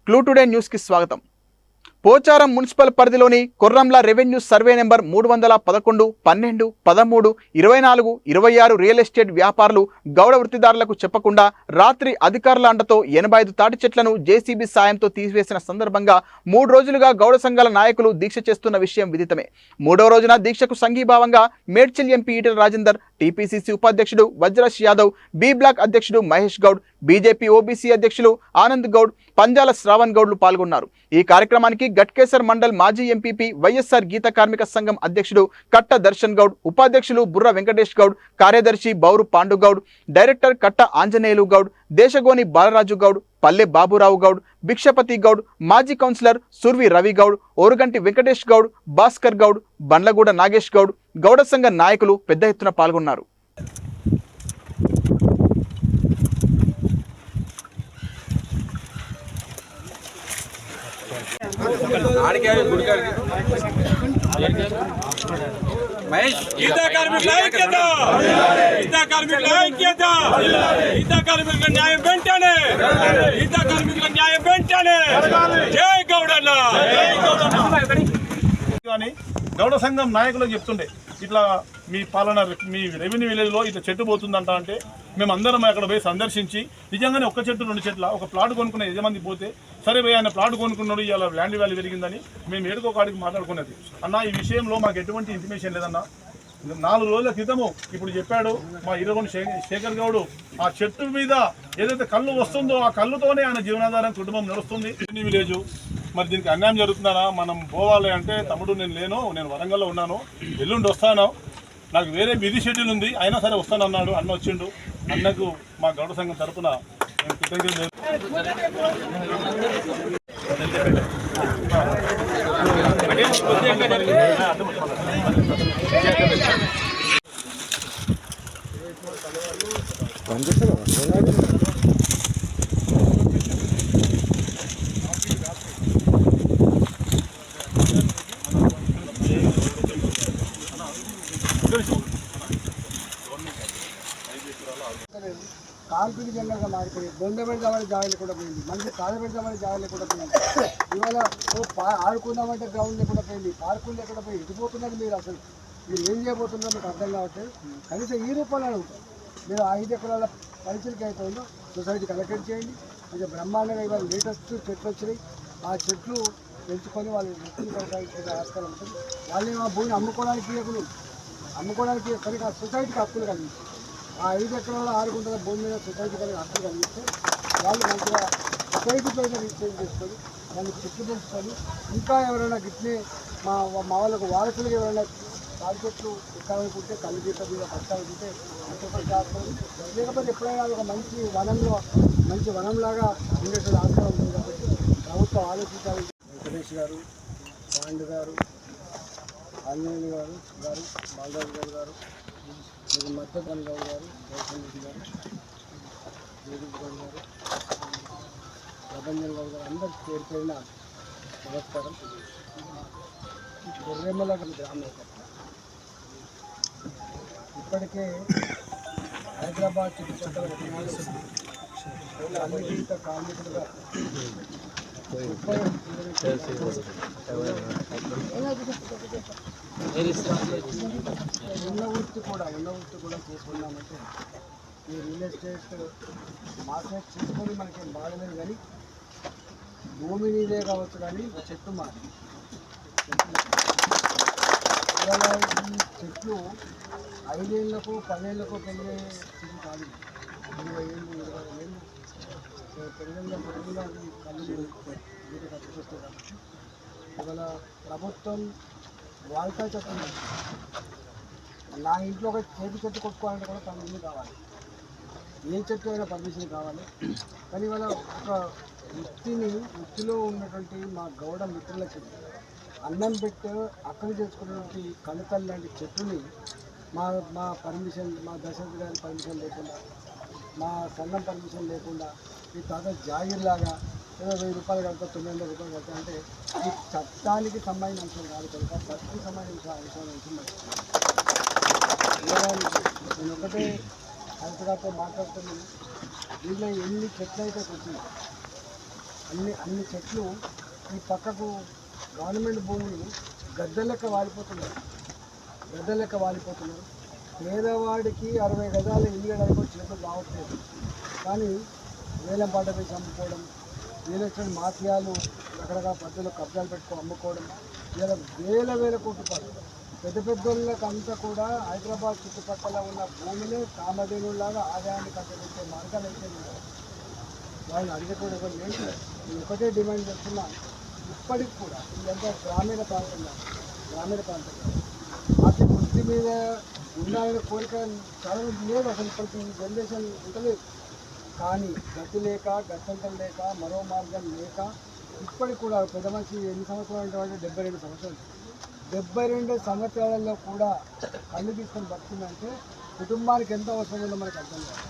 Clue today న్యూస్కి స్వాగతం. Pocharam municipal పరిధిలోని కొర్రంల revenue survey number 311, 12, 13, 24, 26 real estate వ్యాపారులు గౌడ వృత్తిదారులకు చెప్పకుండా రాత్రి అధికారుల అండతో 85 తాటి చెట్లను జేసీబీ సాయంతో తీసివేసిన సందర్భంగా 3 రోజులుగా గౌడ సంఘాల నాయకులు దీక్ష చేస్తున్న విషయం విదితమే. 3వ రోజున దీక్షకు సంఘీభావంగా మేడ్చల్ ఎంపీ ఈటెల రాజేందర్, టీపీసీసీ ఉపాధ్యక్షుడు వజ్రష్ యాదవ్, బి బ్లాక్ అధ్యక్షుడు మహేష్ గౌడ్, బీజేపీ ఓబీసీ అధ్యక్షులు ఆనంద్ గౌడ్, పంజాల శ్రావణ్ గౌడ్లు పాల్గొన్నారు. ఈ కార్యక్రమానికి గట్కేసర్ మండల్ మాజీ ఎంపీపీ, వైఎస్ఆర్ గీత కార్మిక సంఘం అధ్యక్షుడు కట్ట దర్శన్ గౌడ్, ఉపాధ్యక్షులు బుర్ర వెంకటేష్ గౌడ్, కార్యదర్శి బౌరు పాండు గౌడ్, డైరెక్టర్ కట్ట ఆంజనేయులు గౌడ్, దేశగోని బాలరాజు గౌడ్, పల్లె బాబురావు గౌడ్, భిక్షపతి గౌడ్, మాజీ కౌన్సిలర్ సుర్వి రవి గౌడ్, ఓరుగంటి వెంకటేష్ గౌడ్, భాస్కర్ గౌడ్, బండ్లగూడ నాగేష్ గౌడ్, గౌడ సంఘ నాయకులు పెద్ద ఎత్తున పాల్గొన్నారు. గీతా కార్మికుల ఐక్యత, గీతా కార్మికుల ఐక్యత, గీతా కార్మికుల న్యాయం వెంటనే, గీతా కార్మికుల న్యాయం వెంటనే. జై గౌడన్న. కానీ గౌడ సంఘం నాయకులకు చెప్తుండే, ఇట్లా మీ పాలన మీ రెవెన్యూ విలేజ్లో ఇట్లా చెట్టు పోతుందంట అంటే మేమందరం అక్కడ పోయి సందర్శించి నిజంగానే ఒక్క చెట్టు 2 చెట్ల ఒక ప్లాట్ కొనుక్కునే యజమాని పోతే, సరే పోయి ఆయన ప్లాట్ కొనుక్కున్నాడు, ఇలా ల్యాండ్ వాల్యూ పెరిగిందని మేము ఏడుకోకాడికి మాట్లాడుకునేది. అన్న ఈ విషయంలో మాకు ఎటువంటి ఇంటిమేషన్ లేదన్న. 4 రోజుల క్రితము ఇప్పుడు చెప్పాడు మా ఇరగొని శేఖర్ గౌడ్, ఆ చెట్టు మీద ఏదైతే కళ్ళు వస్తుందో ఆ కళ్ళుతోనే ఆయన జీవనాధారం కుటుంబం నడుస్తుంది. రెవెన్యూ విలేజ్ మరి దీనికి అన్యాయం జరుగుతుందా, మనం పోవాలి అంటే తమ్ముడు నేను వరంగల్లో ఉన్నాను, ఎల్లుండి వస్తాను, నాకు వేరే బిజీ షెడ్యూల్ ఉంది, అయినా సరే వస్తాను అన్నాడు. అన్న వచ్చిండు. అన్నకు మా గౌడ సంఘం తరఫున నేను కృతజ్ఞతలు. కాల్పిడి జంగల్గా మారిపోయి బొండ పెడదామని జాగాలు కూడా పోయింది, మంచి కాలు పెడదామని జాగాలు కూడా పోయింది. ఇవాళ ఆడుకుందామంటే గ్రౌండ్ లేకుండా పోయింది, పార్కులు లేకుండా పోయి ఎదిపోతున్నది. మీరు అసలు మీరు ఏం చేయబోతున్నారో మీకు అర్థం కావట్లేదు. కనీసం ఈ రూపంలో అడుగుతారు. మీరు 5 ఎకరాల పరిస్థితికి అయితే ఉందో సొసైటీ కలెక్ట్ చేయండి. కొంచెం బ్రహ్మాండంగా ఇవాళ లేటెస్ట్ చెట్లు వచ్చినాయి. ఆ చెట్లు పెంచుకొని వాళ్ళు వృత్తిని కొనసాగించే ఆస్కారం ఉంటుంది. వాళ్ళు ఆ భూమిని అమ్ముకోవడానికి సరిగ్గా సొసైటీకి హక్కులు కలిగించారు. ఆ 5 ఎకరాల 6 గుంటల భూమి మీద సొసైటీ కలిగి హక్కులు కలిగిస్తే వాళ్ళు మంచిగా సొసైటీ పైన రిజిస్ట్రేషన్ చేసుకొని దాన్ని చెట్లు పెంచుకొని ఇంకా ఎవరైనా గిట్నే మా వాళ్ళకు వారసులుగా ఎవరైనా తాటి చెట్లు ఎక్కాలనుకుంటే కళ్ళు గీత మీద పట్టాలనుకుంటే చేస్తారు. లేకపోతే ఎప్పుడైనా ఒక మంచి వనంలాగా ఉండేటువంటి ఆస్కారం ఉంది. కాబట్టి ప్రభుత్వం ఆలోచించాలి. వెంకటేష్ గారు, పాండు గారు, ఆంజనేయులు గారు, బాలరాజు గారు, మధ్యపల్లి గౌడ్ గారు, జయచంద్ర గారు, జగదీష్ గౌడ్ గారు, ప్రభంజన్ గౌడ్ గారు, అందరికి పేరు పేరిన నమస్కారం. గొర్రెమ్మల గ్రామం ఇప్పటికే హైదరాబాద్ చుట్టుపక్కల అన్నింటి కార్మికులుగా ఉన్న వృత్తి కూడా చేసుకున్నామంటే ఈ రియల్ ఎస్టేట్ మార్కెట్ చేసుకొని మనకేం బాగలేదు. కానీ భూమి నీదే కావచ్చు, కానీ చెట్టు మాది. ఇవాళ ఈ చెట్లు 5 ఏళ్లకు 10 ఏళ్లకు పెరిగే చెట్టు కాదు. 20 ఏళ్ళు 20 ఏళ్ళు పెరిగిన కళ్ళు గీత కట్టుకొస్తుంది. కాబట్టి ఇవాళ ప్రభుత్వం వాల్కా చెట్టు, నా ఇంట్లో ఒక చెట్టు కొట్టుకోవాలంటే కూడా పర్మిషన్ కావాలి. ఏ చెట్టు అయినా పర్మిషన్ కావాలి. కానీ ఇవాళ ఒక వృత్తిలో ఉన్నటువంటి మా గౌడ మిత్రులకి అన్నం పెట్టి అక్కడి చేసుకున్నటువంటి కలతలు లాంటి చెట్టుని మా పర్మిషన్, మా దశరథ గారి పర్మిషన్ లేకుండా, మా సంఘం పర్మిషన్ లేకుండా ఈ తాత జాగిర్లాగా ఏదో 1000 రూపాయలు కడతా 900 రూపాయలు కడతా అంటే ఈ చట్టానికి సంబంధించిన అంశం కాదు కనుక చట్టానికి సంబంధించిన అంశం నేను ఒకటే కలెక్టర్ గారితో మాట్లాడుతున్నాను. దీంట్లో ఎన్ని చెట్లు అయితే వచ్చింది అన్ని చెట్లు ఈ పక్కకు గవర్నమెంట్ భూములు గద్దె లెక్క వాలిపోతున్నారు. పేదవాడికి 60 గజాల ఇల్లు గడప చేతులు రావట్లేదు. కానీ వేలం పాట వేసి అమ్ముకోవడం, రియల్ ఎస్టేట్ మాఫియాలు రకరకాల పద్ధతులు కబ్జాలు పెట్టుకో అమ్ముకోవడం, ఇలా వేల కోట్ల రూపాయలు పెద్ద పెద్దోళ్ళకంతా కూడా హైదరాబాద్ చుట్టుపక్కల ఉన్న భూమిని కామధేనులాగా ఆదాయాన్ని కట్టబెట్టే మార్గాలు అయితే ఉన్నాయి. వాళ్ళని అడిగేటప్పుడు ఎవరు లేదు. నేను ఒకటే డిమాండ్ చేస్తున్నా, ఇప్పటికి కూడా ఇదంతా గ్రామీణ ప్రాంతంలో అతి వృత్తి మీద ఉండాలనే కోరిక చాలా లేదు. అసలు ఇప్పటికి ఈ జనరేషన్ ఉండలేదు. కానీ గతి లేక, గత్యంతరం లేక, మరో మార్గం లేక ఇప్పటికి కూడా పెద్ద మనిషి ఎన్ని సంవత్సరాలు అంటే 72 సంవత్సరాలు. 72 సంవత్సరాలలో కూడా కళ్ళు తీసుకొని బతుకుందంటే కుటుంబానికి ఎంత అవసరం ఉందో మనకు అర్థం కాదు.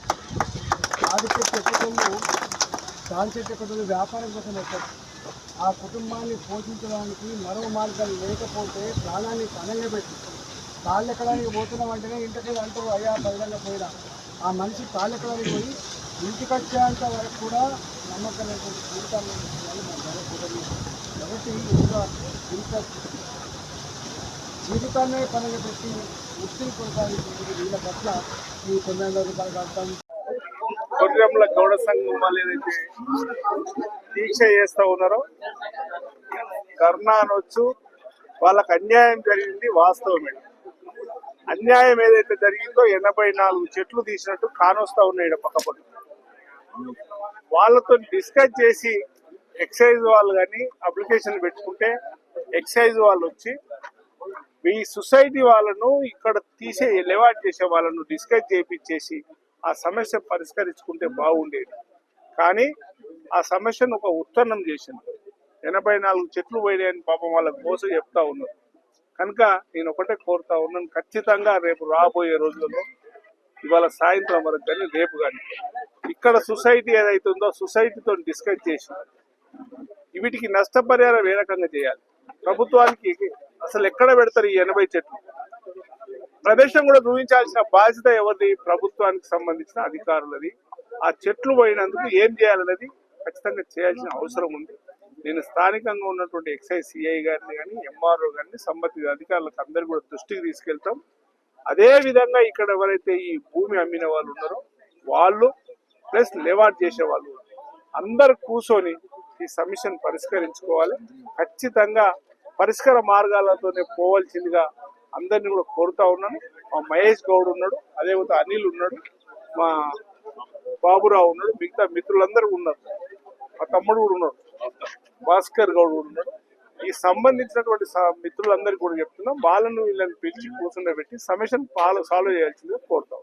తాడి చెట్టు ఎక్కువలు వ్యాపారం కోసం వస్తారు. ఆ కుటుంబాన్ని పోషించడానికి మరో మార్గాలు లేకపోతే ప్రాణాన్ని పనంగా పెట్టి కాళ్ళు ఎక్కడానికి పోతున్నామంటేనే ఇంటికి అంటారు, అయ్యా బయటంగా పోయినా ఆ మనిషి కాళ్ళు ఎక్కడానికి పోయి ఇంటికి వచ్చేంత వరకు కూడా నమ్మకం లేకుండా జీవితాన్ని కాబట్టి ఇంత జీవితాన్నే పనంగా పెట్టి వృత్తిని కొనసాగించింది. వీళ్ళ పట్ల ఈ 900 రూపాయలు కడతాం. కొర్రెంల గౌడ సంఘం వాళ్ళు ఏదైతే దీక్ష చేస్తూ ఉన్నారో ధర్నా అనొచ్చు, వాళ్ళకు అన్యాయం జరిగింది వాస్తవమే. అన్యాయం ఏదైతే జరిగిందో 84 చెట్లు తీసినట్టు కానొస్తా ఉన్నాయి పక్కపక్క. వాళ్ళతో డిస్కస్ చేసి ఎక్సైజ్ వాళ్ళు కానీ అప్లికేషన్ పెట్టుకుంటే ఎక్సైజ్ వాళ్ళు వచ్చి ఈ సొసైటీ వాళ్ళను ఇక్కడ తీసే లెవాట్ చేసే వాళ్ళను డిస్కస్ చేయించేసి ఆ సమస్య పరిష్కరించుకుంటే బాగుండేది. కానీ ఆ సమస్యను ఒక ఉత్తన్నం చేసింది. 84 చెట్లు పోయాయని పాపం వాళ్ళకి కోసం చెప్తా ఉన్నారు. కనుక నేను ఒకటే కోరుతా ఉన్నాను, ఖచ్చితంగా రేపు రాబోయే రోజుల్లో ఇవాళ సాయంత్రం వరకు కానీ రేపు కానీ ఇక్కడ సొసైటీ ఏదైతే ఉందో సొసైటీతో డిస్కస్ చేసి వీటికి నష్టపరిహారం ఏ రకంగా చేయాలి, ప్రభుత్వానికి అసలు ఎక్కడ పెడతారు ఈ 80 చెట్లు, ప్రదేశం కూడా చూపించాల్సిన బాధ్యత ఎవరిది, ప్రభుత్వానికి సంబంధించిన అధికారులది. ఆ చెట్లు పోయినందుకు ఏం చేయాలనేది ఖచ్చితంగా చేయాల్సిన అవసరం ఉంది. నేను స్థానికంగా ఉన్నటువంటి ఎక్సైజ్ సిఐ గారిని కానీ ఎంఆర్ఓ గారిని సంబంధిత అధికారులకు అందరూ కూడా దృష్టికి తీసుకెళ్తాం. అదే విధంగా ఇక్కడ ఎవరైతే ఈ భూమి అమ్మిన వాళ్ళు ఉన్నారో వాళ్ళు ప్లస్ లెవాట్ చేసే వాళ్ళు అందరు కూర్చొని ఈ సమస్యను పరిష్కరించుకోవాలి. ఖచ్చితంగా పరిష్కార మార్గాలతోనే పోవాల్సిందిగా అందరినీ కూడా కోరుతా ఉన్నాను. మా మహేష్ గౌడ్ ఉన్నాడు, అదేవిధంగా అనిల్ ఉన్నాడు, మా బాబురావు ఉన్నాడు, మిగతా మిత్రులందరూ ఉన్నారు, మా తమ్ముడు కూడా ఉన్నాడు, భాస్కర్ గౌడ్ కూడా ఉన్నాడు. ఈ సంబంధించినటువంటి మిత్రులందరికీ కూడా చెప్తున్నాం, వాళ్ళను వీళ్ళని పిలిచి కూర్చుండబెట్టి సమస్యను సాల్వ్ చేయాల్సిందిగా కోరుతాం.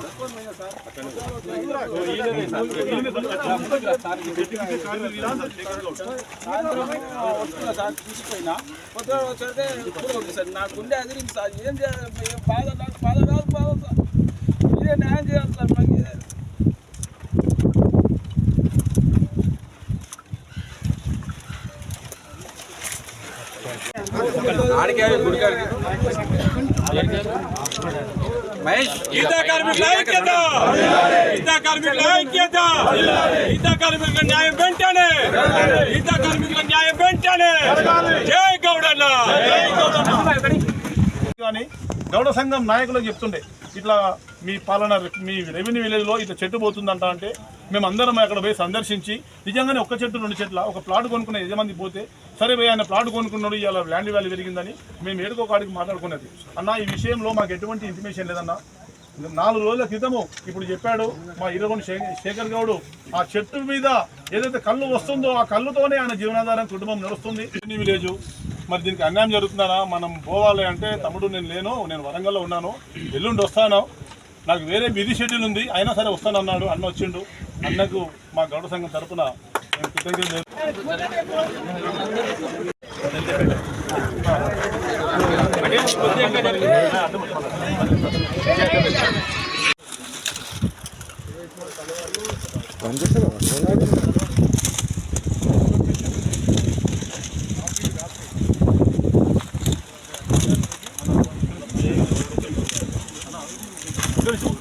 తీసుకుపోయినా సార్ నాకు ఉండే అదిరింది సార్. ఏం చేయాలి, బాధ మీరే న్యాయం చేయాలి సార్. మాకు గీతా కార్మికుల ఐక్యత, గీతా కార్మికుల ఐక్యత, గీతా కార్మికుల న్యాయం వెంటనే, గీతా కార్మికుల న్యాయం వెంటనే. జై గౌడన్న. కానీ గౌడ సంఘం నాయకులకు చెప్తుండే, ఇట్లా మీ పాలన మీ రెవెన్యూ విలేజ్లో ఇట్లా చెట్టు పోతుందంట అంటే మేమందరం అక్కడ పోయి సందర్శించి నిజంగానే ఒక్క చెట్టు 2 చెట్ల ఒక ప్లాట్ కొనుక్కునే యజమాని పోతే సరే పోయి ఆయన ప్లాట్ కొనుక్కున్నాడు, ఇలా ల్యాండ్ వాల్యూ పెరిగిందని మేము ఏడుకో కాడికి మాట్లాడుకున్నది. అన్న ఈ విషయంలో మాకు ఎటువంటి ఇన్ఫర్మేషన్ లేదన్న. 4 రోజుల క్రితము ఇప్పుడు చెప్పాడు మా ఇరగొని శేఖర్ గౌడ్, ఆ చెట్టు మీద ఏదైతే కళ్ళు వస్తుందో ఆ కళ్ళుతోనే ఆయన జీవనాధారం కుటుంబం నడుస్తుంది. రెవెన్యూ విలేజ్ మరి దీనికి అన్యాయం జరుగుతుందనా, మనం పోవాలి అంటే తమ్ముడు నేను వరంగల్లో ఉన్నాను, ఎల్లుండి వస్తాను, నాకు వేరే బిజీ షెడ్యూల్ ఉంది, అయినా సరే వస్తానన్నాడు. అన్న వచ్చిండు. అన్నకు మా గౌడ సంఘం తరఫున నేను కృతజ్ఞతలు. తెలుసు